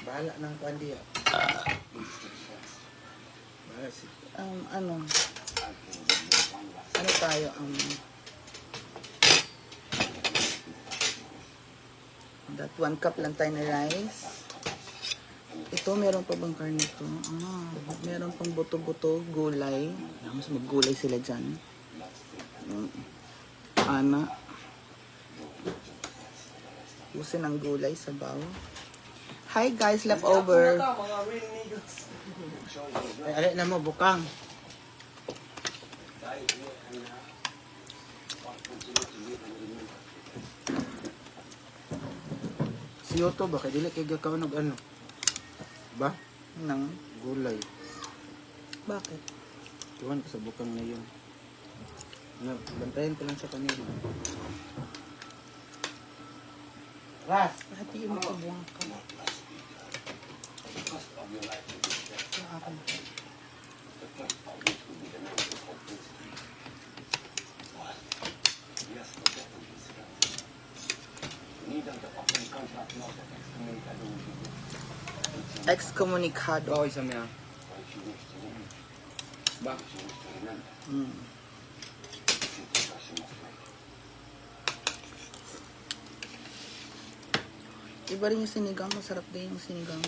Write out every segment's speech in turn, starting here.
Bahala ng pandi. Ano tayo, that 1 cup lang tayo na rice. Ito, meron pa bang karne ito? Meron pang buto-buto, gulay. Mas maggulay sila dyan. Ana. Usin ang gulay sa baw. Hi guys, leftover. Ay, alay na mo, bukang. Si Otto ba? Kaya dili kaya gakaw ano? Ba? Nang, Gulay. bakit? Tuwan ka sa bukang na yun. Bantayan ko lang sa kanila. Ras! Hatiin mo ko buwang ka. Sa akin. Excommunicado. Okay sa mga. Ba? Iba rin yung sinigang. Masarap din yung sinigang.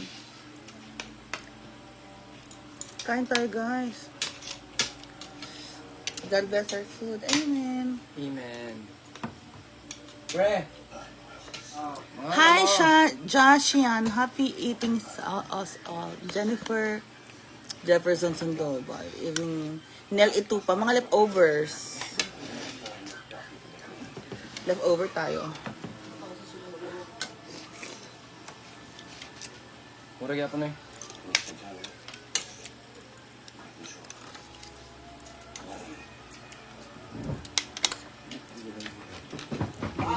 Kain tayo, guys. God bless our food. Amen. Amen. Pre! Hi, Joshian. Happy eating us all. Jennifer Jefferson Sandoval. Evening. Nel Itupa. Mga leftovers. Leftover tayo. Mura kaya po na eh.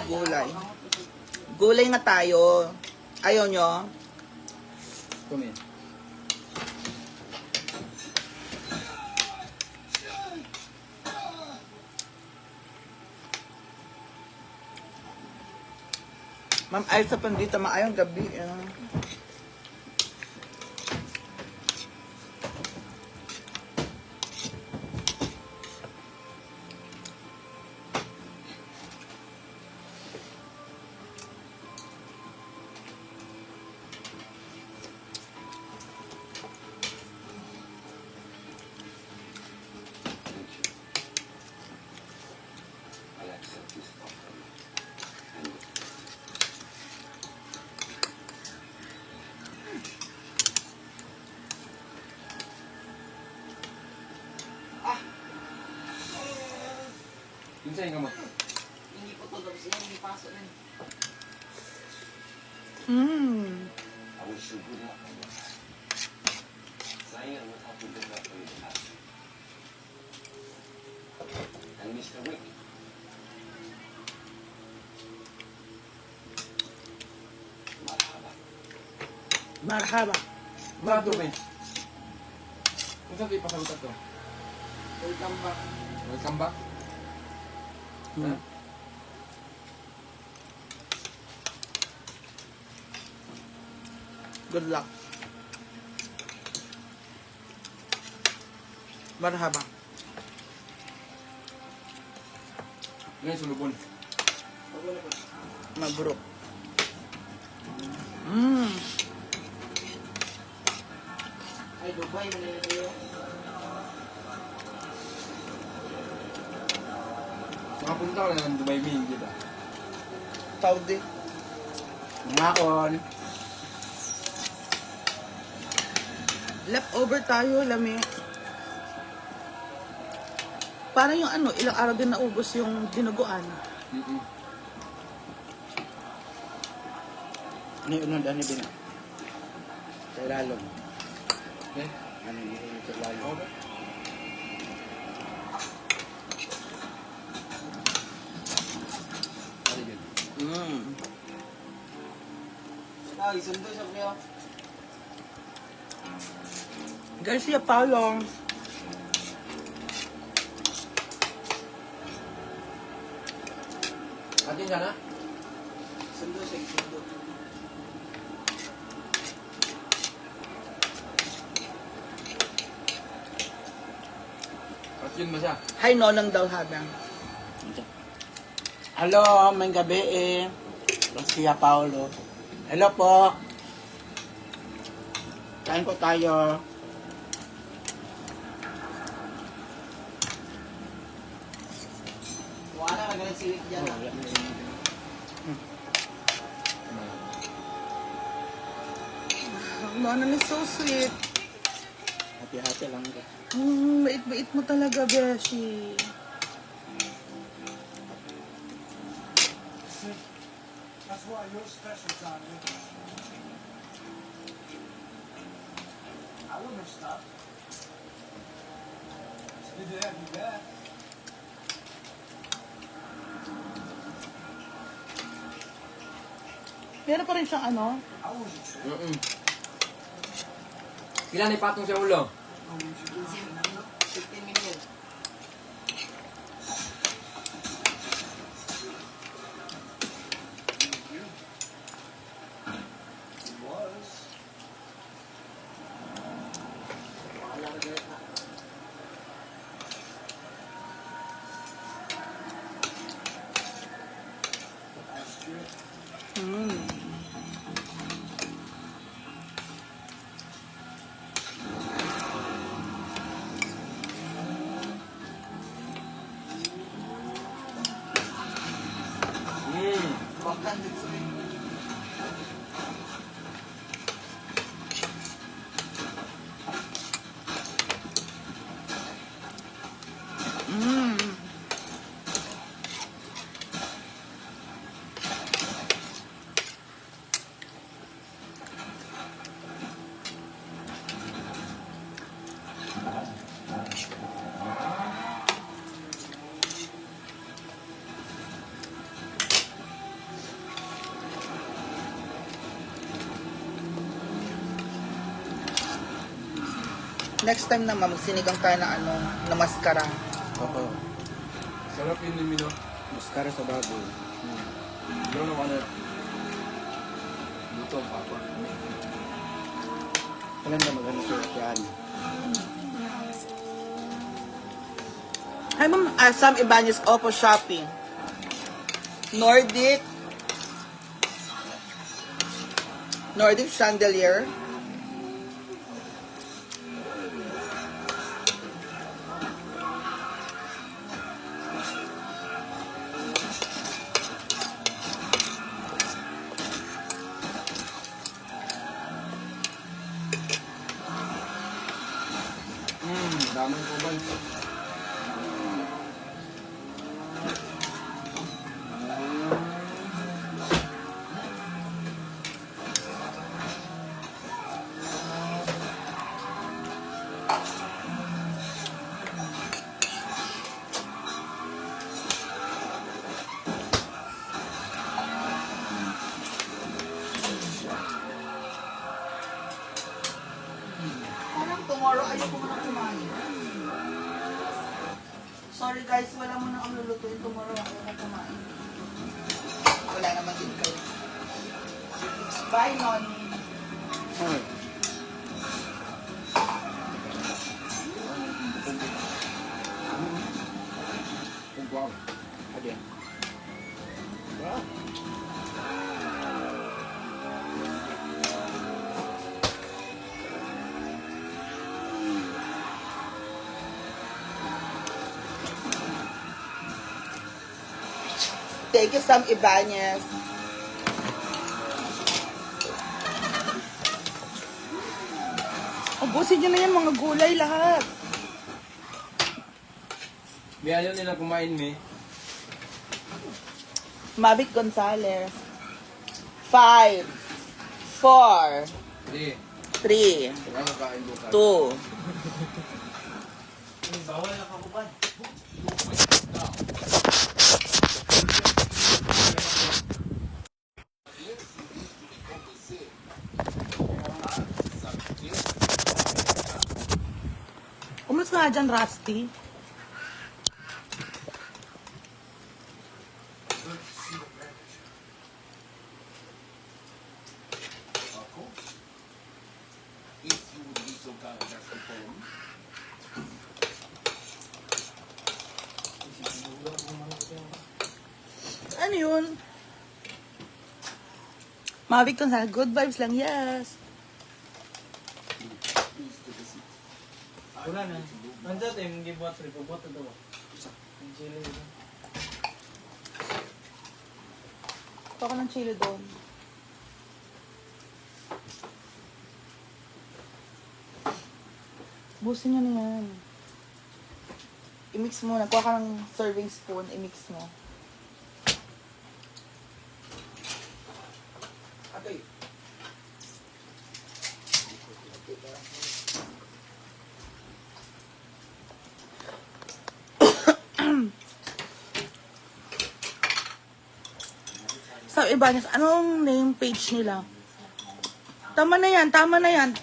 Gulay. Gulay nga tayo. Ayaw nyo? Come in. Ma'am, ay sa pandita. Maayong gabi. Pinsay nga mo. Hindi po tulog siya, hindi pasok na. Marhaba. Bato ba eh? Kung saan kayo pasalutat to? Welcome back. Welcome back. Ha? Good luck. Marhaba. Ano yung sulubon? Mabruk. Ay, Dubai, Manila kayo. Makapunta ka na ng Dubai Main, di ba? Saudi. Ngakon. Leftover tayo, lami. Parang yung ilang araw din naubos yung dinuguan. Ano yung unod, ano din? Sa ilalong. Eh? Ano yung sa ilalong? Okay. Ano yun? Ay, sundo siya kayo. Garcia Paulo. Atin sana? Sundo siya, sundo. Pulutin mo siya. Hi, Nonong daw habang. Hello, may gabi eh. Lucia Paolo. Hello po. Kain po tayo. Wala na nagalit silik dyan. Nonong is so sweet. Hati-hati lang. Bait-bait mo talaga, Beshi. That's why you're special, Johnny. I wouldn't have stopped. It's good to have you back. Meron pa rin siyang ano? I wasn't sure. Ilan ipatong sa ulo? 15 minutes. It was. Wala nagalit na. That's true. Bakit dito rin? Next time naman, magsinigang tayo na ano, na maskara. Oo. Sarap yun ni Mino. Maskara sa baboy. Ano naman na. Luto ang papa. Alam na magano sa yan. Hi, Ma'am Sam Ibanez, Oppo Shopping. Nordic Chandelier. Damang ko ba? Parang tomorrow, ayoko mo na kumain. Sorry guys, wala mo na ang lulutuin tomorrow. Ayaw na kumain. Wala naman din kayo. Bye, Noni. Ay. Wow. Adi. Thank you, Sam Ibanez. Ubusin nyo na yan, mga gulay lahat. May ayaw nila kumain, me. Mavic Gonzalez. 5, 4, Hindi. 3, Wala na kain bukas. 2. Bawal na kakuban. Umalis ka nga dyan, Rusty. If you would be so kind as to follow me. Ano yun? Mavic tong sa good vibes lang, yes. Wala na. Nandiyan tayo, yung gibuhat sa ripobot na daw. Ang chili ito. Ito ka ng chili doon. Busin nyo na yan. I-mix mo na. Kuha ka ng serving spoon, i-mix mo. Ate. Sa iba, anong name page nila? Tama na yan, tama na yan.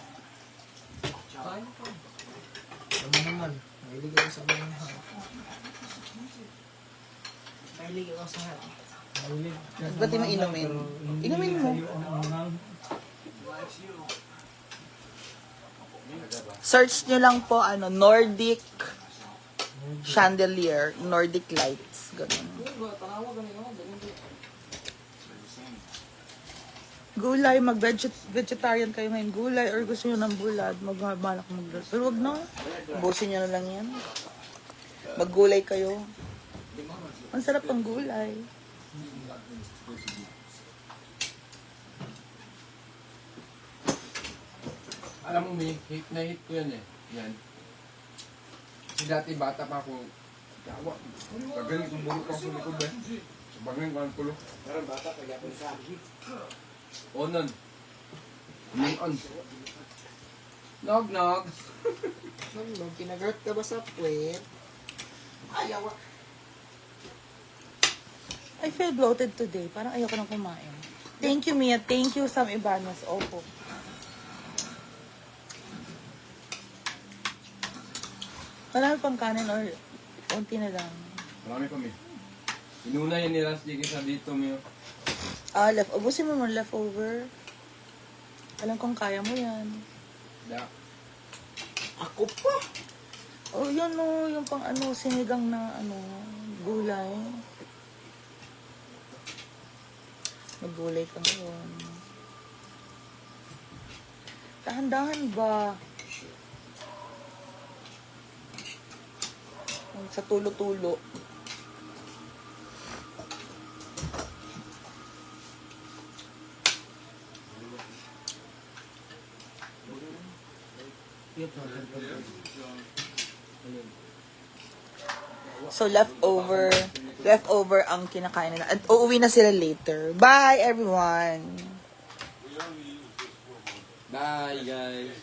Kain ko. Ano naman? Mahilig ako sa mga ha. Mahilig ako sa ha. Mahilig. Ba't di mo inumin? Inumin mo. Search nyo lang po, Nordic chandelier, Nordic lights. Ganun. Gulay, mag-vegetarian kayo ngayon. Gulay, or gusto nyo ng bulad, magbalak mag-bulad. Pero wag na. Busin nyo na lang yan. Maggulay kayo. Ang sarap ang gulay. Alam mo, may hate na hate ko yan eh. Yan. Kasi dati bata pa ako. Yawa. Pagaling kung bulok ako sa likod eh. Sabagin ko ang pulo. Pero bata, kaya po siya. Onon. Ning-on. Nog-nog. Ano, pinag-hurt ka ba sa puwet? Ayaw. I feel bloated today. Parang ayoko nang kumain. Thank you, Mia. Thank you, Sam Ibanez. Opo. Marami pang kanin or unti na lang. Marami pa may. Inuna yan ni Ras Digi sa dito mo. Ubusin mo mo leftover. Alam kong kaya mo yan. Da. Ako pa. Oh, yun no, yung pang sinigang na gulay. Maggulay ka ngayon. Dahan-dahan ba? Sa tulo-tulo. So, leftover ang kinakain nila. At uuwi na sila later. Bye, everyone! Bye guys.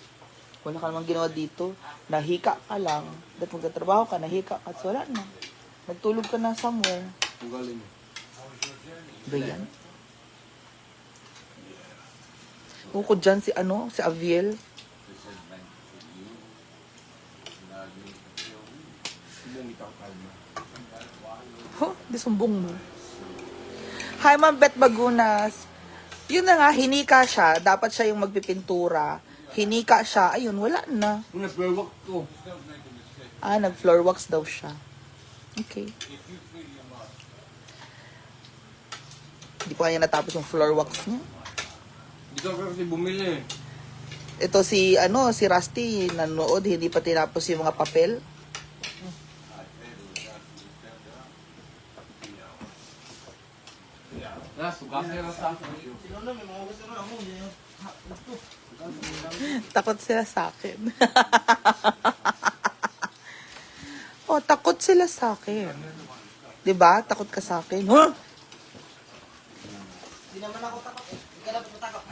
Wala ka namang ginawa dito. Nahika ka lang. Dahil magtatrabaho ka, nahika ka. So, wala na. Nagtulog ka na somewhere. Ang galing. Ba yan? Kung ko dyan si Aviel. Bumitaw kalma. Di sumbong mo. Hi, Ma'am Beth Bagunas. Yun na nga, hinika siya. Dapat siya yung magpipintura. Hinika siya. Ayun, wala na. Kung nag-work ko. Nag-floor wax daw siya. Okay. Hindi pa kanya natapos yung floor wax niya. Hindi ka kasi bumili eh. Ito si Rusty, nanood, hindi pa tinapos yung mga papel. Sugasay na sa akin. Sino na, may mga gusto na ako. Takot sila sa akin. Takot sila sa akin. 'Di ba? Takot ka sa akin. Huh? Hindi naman ako takot eh. Hindi ka na pumatakot.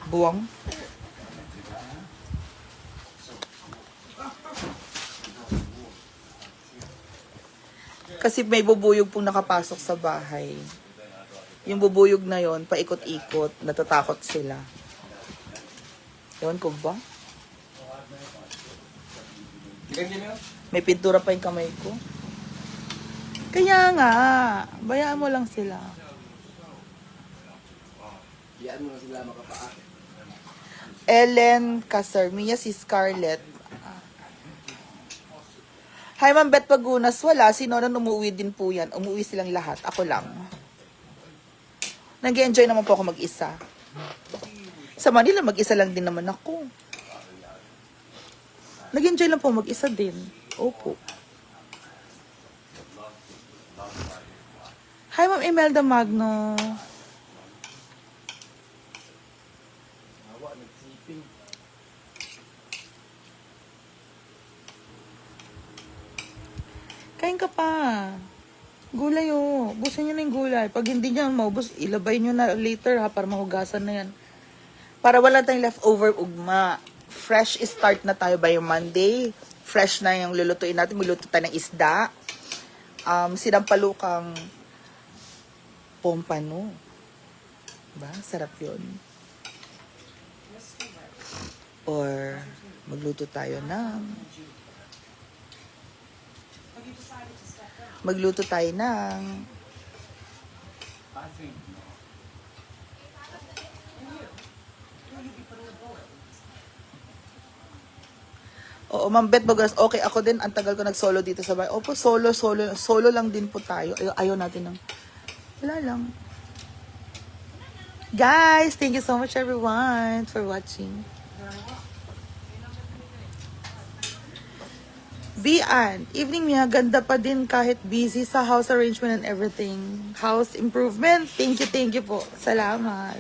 Buwang. Kasi may bubuyog pong nakapasok sa bahay. Yung bubuyog na yon, paikot-ikot, natatakot sila. Ewan ko ba? Ganyan yun? May pintura pa yung kamay ko. Kaya nga, bayaan mo lang sila. Iyaan mo na sila makapaa. Ellen Casarmia, si Scarlett. Hi, Ma'am Beth Pagunas. Wala. Si Nonon umuwi din po yan. Umuwi silang lahat. Ako lang. Nag-enjoy naman po ako mag-isa. Sa Manila, mag-isa lang din naman ako. Nag-enjoy lang po mag-isa din. Opo. Hi, Ma'am Imelda Magno. Kain ka pa. Gulay oh. Busin nyo na yung gulay. Pag hindi nyo maubos, ilabay nyo na later ha para mahugasan na yan. Para wala tayong leftover ugma. Fresh start na tayo by Monday. Fresh na yung lulutuin natin. Magluto tayo ng isda. Sinampalukang pompano. Diba? Sarap yun. Or magluto tayo ng Oo, Ma'am Beth Bagas, okay ako din. Ang tagal ko nag-solo dito sa bahay. Opo, solo lang din po tayo. Ayaw natin ng... Wala lang. Guys, thank you so much everyone for watching. Bian, evening niya, ganda pa din kahit busy sa house arrangement and everything. House improvement. Thank you po. Salamat.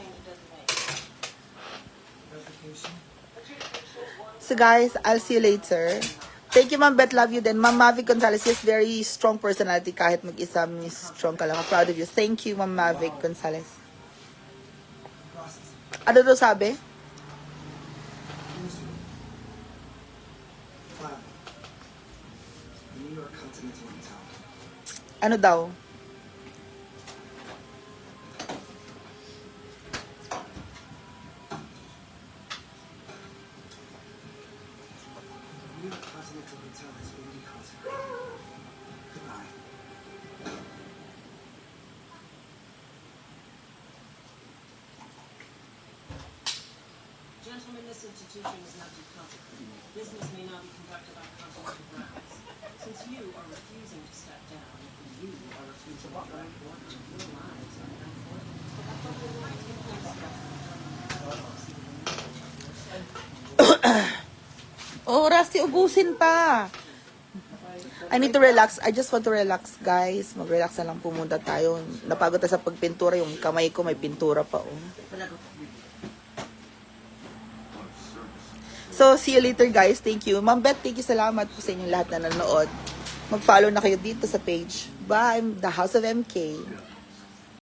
So guys, I'll see you later. Thank you, Ma'am Beth. Love you din. Ma'am Mavic Gonzalez is very strong personality kahit mag-isa. Strong ka lang. I'm proud of you. Thank you, Ma'am Mavic Gonzalez. Ano daw sabi? Flat. The New York Continental Hotel. Ano daw? New York Continental Hotel has been deconsecrated. Goodbye. Gentlemen, this institution is not deconsecrated. Business may not be conducted on continental grounds. Since you are refusing to step down, you are refusing to join forward. Your lives are now forward. Oh, Rusty, ubusin pa. I need to relax. I just want to relax, guys. Mag-relax na lang po muna tayo. Napagod na sa pagpintura. Yung kamay ko may pintura pa, oh. So, see you later, guys. Thank you. Ma'am Beth, thank you. Salamat po sa inyong lahat na nanonood. Mag-follow na kayo dito sa page. Bye. The House of MK.